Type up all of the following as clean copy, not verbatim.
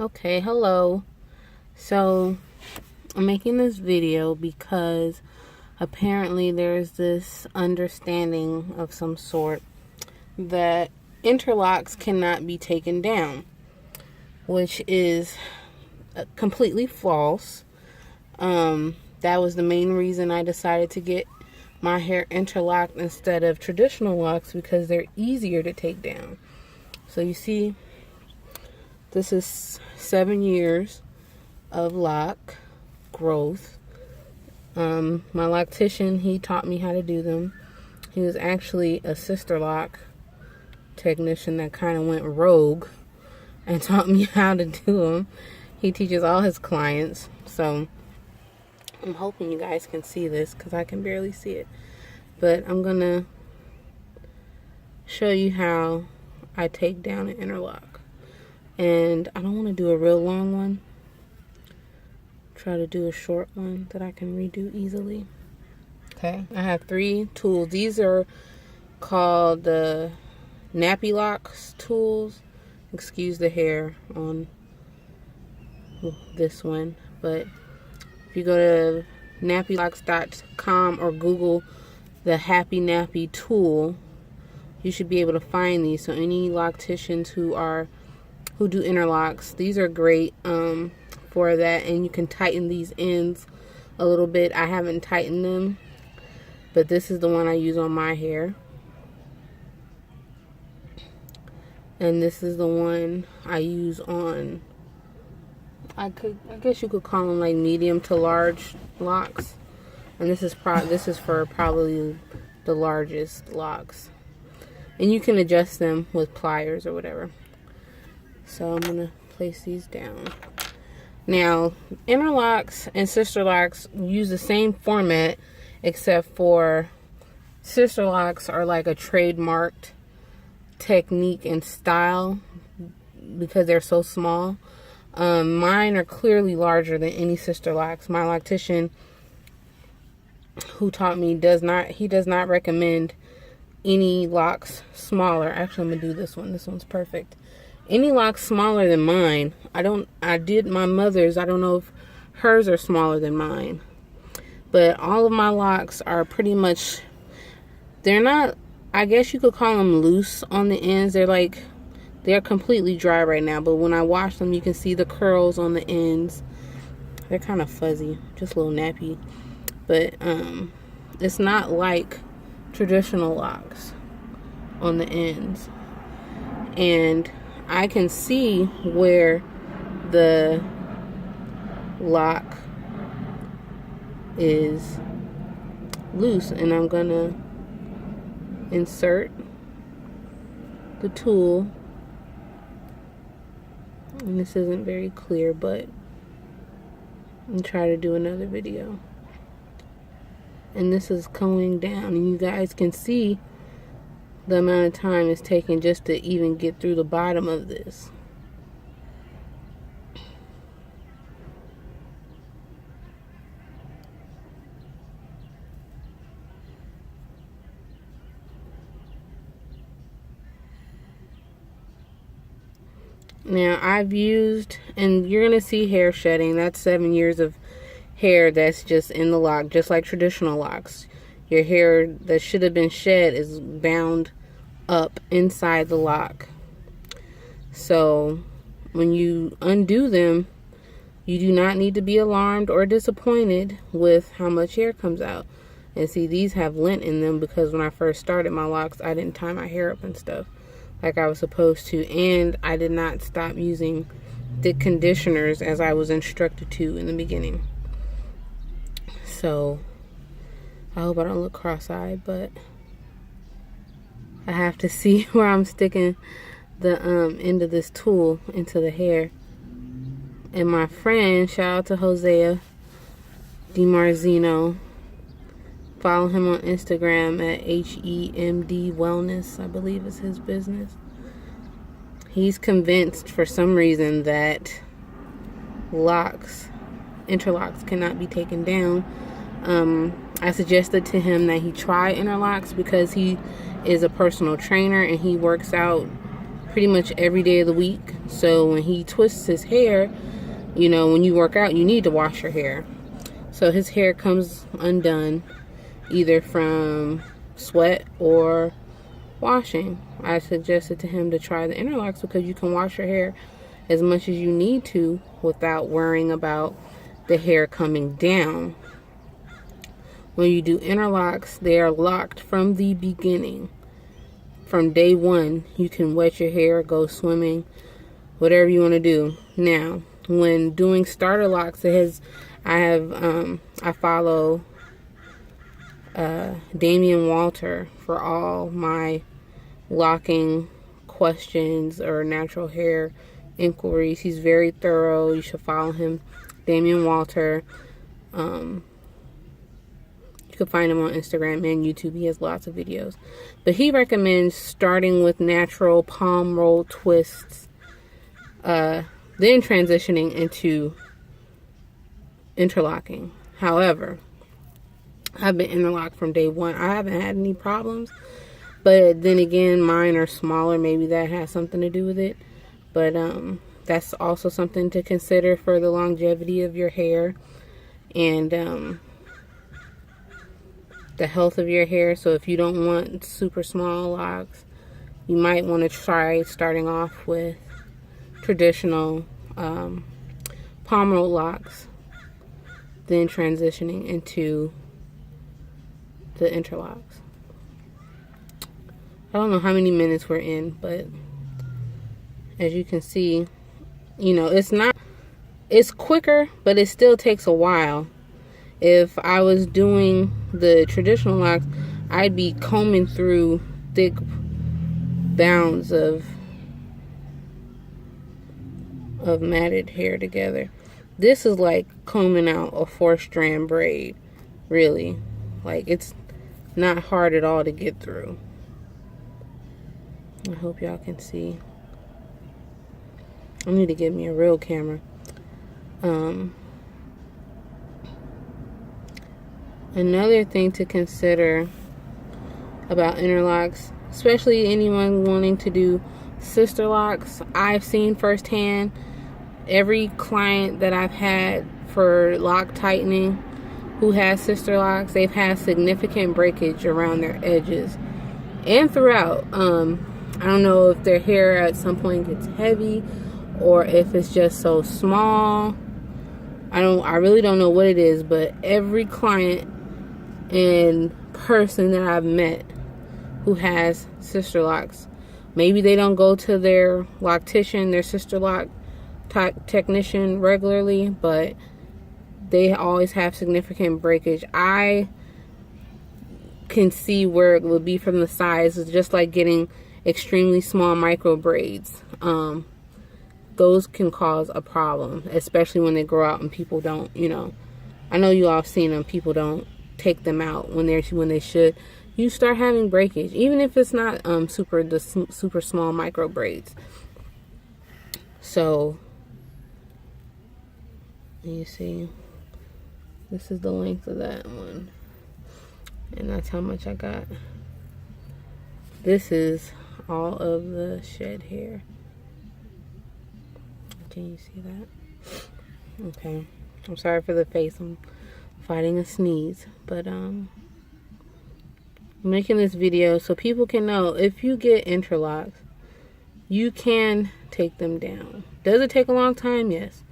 Okay, hello. So I'm making this video because apparently there's this understanding of some sort that interlocks cannot be taken down, which is completely false. That was the main reason I decided to get my hair interlocked instead of traditional locks, because they're easier to take down. So you see, this is 7 years of lock growth. My loctician, he taught me how to do them. He was actually a sister lock technician that kind of went rogue and taught me how to do them. He teaches all his clients. So I'm hoping you guys can see this because I can barely see it. But I'm going to show you how I take down an interlock. And I don't want to do a real long one. Try to do a short one that I can redo easily. Okay, I have 3 tools. These are called the nappy locks tools. Excuse the hair on this one, but if you go to nappylocks.com or Google the Happy Nappy tool, you should be able to find these. So any locticians who do interlocks, these are great for that, and you can tighten these ends a little bit. I haven't tightened them, but this is the one I use on my hair, and this is the one I use on, I guess you could call them like medium to large locks, and this is for probably the largest locks, and you can adjust them with pliers or whatever. So I'm gonna place these down. Now, interlocks and sister locks use the same format, except for sister locks are like a trademarked technique and style because they're so small. Mine are clearly larger than any sister locks. My loctician who taught me does not recommend any locks smaller. Actually, I'm gonna do this one. This one's perfect. Any locks smaller than mine. I did my mother's. I don't know if hers are smaller than mine. But all of my locks are pretty much, they're not, I guess you could call them loose on the ends. They're completely dry right now. But when I wash them, you can see the curls on the ends. They're kind of fuzzy, just a little nappy. But it's not like traditional locks on the ends. And I can see where the lock is loose, and I'm gonna insert the tool, and this isn't very clear, but I'll try to do another video. And this is going down, and you guys can see the amount of time it's taking just to even get through the bottom of this. Now I've used, and you're gonna see hair shedding. That's 7 years of hair that's just in the lock, just like traditional locks. Your hair that should have been shed is bound up inside the lock. So when you undo them, you do not need to be alarmed or disappointed with how much hair comes out. And see, these have lint in them because when I first started my locks, I didn't tie my hair up and stuff like I was supposed to, and I did not stop using thick conditioners as I was instructed to in the beginning. So I hope I don't look cross-eyed, but I have to see where I'm sticking the end of this tool into the hair. And my friend, shout out to Hosea DiMarzino, follow him on Instagram at HEMD Wellness, I believe is his business. He's convinced for some reason that interlocks cannot be taken down. I suggested to him that he try interlocks because he is a personal trainer and he works out pretty much every day of the week. So when he twists his hair, you know, when you work out, you need to wash your hair. So his hair comes undone either from sweat or washing. I suggested to him to try the Interlocks because you can wash your hair as much as you need to without worrying about the hair coming down. When you do Interlocks, they are locked from the beginning. From day one, you can wet your hair, go swimming, whatever you want to do. Now, when doing starter locks, I follow Damian Walter for all my locking questions or natural hair inquiries. He's very thorough. You should follow him, Damian Walter. You can find him on Instagram and YouTube. He has lots of videos. But he recommends starting with natural palm roll twists, then transitioning into interlocking. However, I've been interlocked from day one. I haven't had any problems. But then again, mine are smaller. Maybe that has something to do with it. But that's also something to consider for the longevity of your hair and the health of your hair. So if you don't want super small locks, you might want to try starting off with traditional palm roll locks, then transitioning into the interlocks. I don't know how many minutes we're in, but as you can see, you know, it's quicker, but it still takes a while. If I was doing the traditional locks, I'd be combing through thick bounds of matted hair together. This is like combing out a 4-strand braid, really. Like, it's not hard at all to get through. I hope y'all can see. I need to get me a real camera. Another thing to consider about interlocks, especially anyone wanting to do sister locks, I've seen firsthand, every client that I've had for lock tightening who has sister locks, they've had significant breakage around their edges and throughout. I don't know if their hair at some point gets heavy or if it's just so small. I really don't know what it is, but every client and person that I've met who has sister locks, maybe they don't go to their loctician, their sister lock technician regularly, but they always have significant breakage. I can see where it would be from the size. It's just like getting extremely small micro braids. Those can cause a problem, especially when they grow out and people don't, you know, I know you all have seen them, people don't take them out when they should. You start having breakage, even if it's not super small micro braids. So you see, this is the length of that one, and that's how much I got. This is all of the shed hair. Can you see that? Okay, I'm sorry for the face. I'm fighting a sneeze, but I'm making this video so people can know if you get interlocks, you can take them down. Does it take a long time? Yes.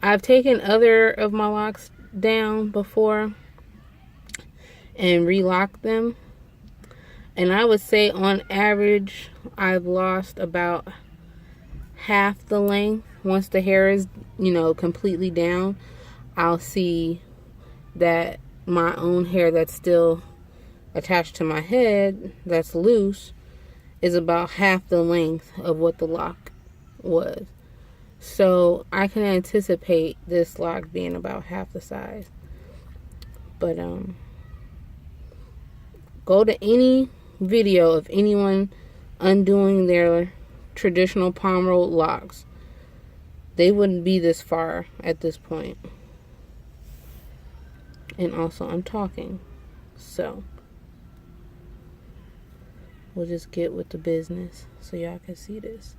I've taken other of my locks down before and relocked them, and I would say on average I've lost about half the length. Once the hair is, you know, completely down, I'll see that my own hair that's still attached to my head, that's loose, is about half the length of what the lock was. So I can anticipate this lock being about half the size. But go to any video of anyone undoing their traditional palm roll locks. They wouldn't be this far at this point. And also I'm talking, so we'll just get with the business so y'all can see this.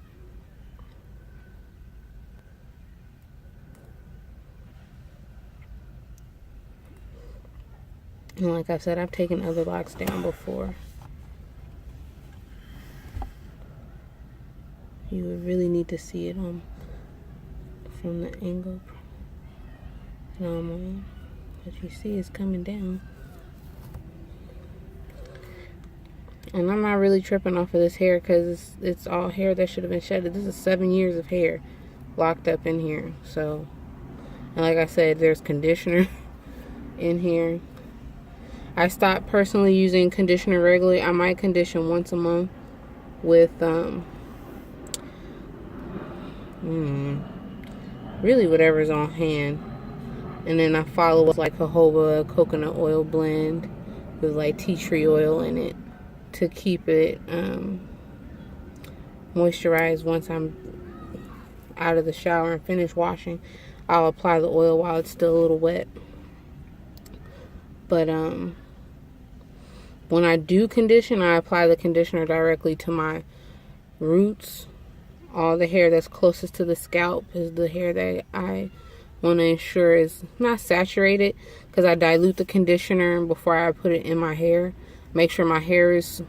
And like I said, I've taken other locks down before. You would really need to see it on from the angle that I'm on. But you see it's coming down. And I'm not really tripping off of this hair because it's all hair that should have been shedded. This is 7 years of hair locked up in here. So, and like I said, there's conditioner in here. I stopped personally using conditioner regularly. I might condition once a month with really whatever's on hand. And then I follow with like jojoba coconut oil blend with like tea tree oil in it to keep it moisturized. Once I'm out of the shower and finish washing, I'll apply the oil while it's still a little wet. But when I do condition, I apply the conditioner directly to my roots. All the hair that's closest to the scalp is the hair that I want to ensure is not saturated, because I dilute the conditioner before I put it in my hair. Make sure my hair is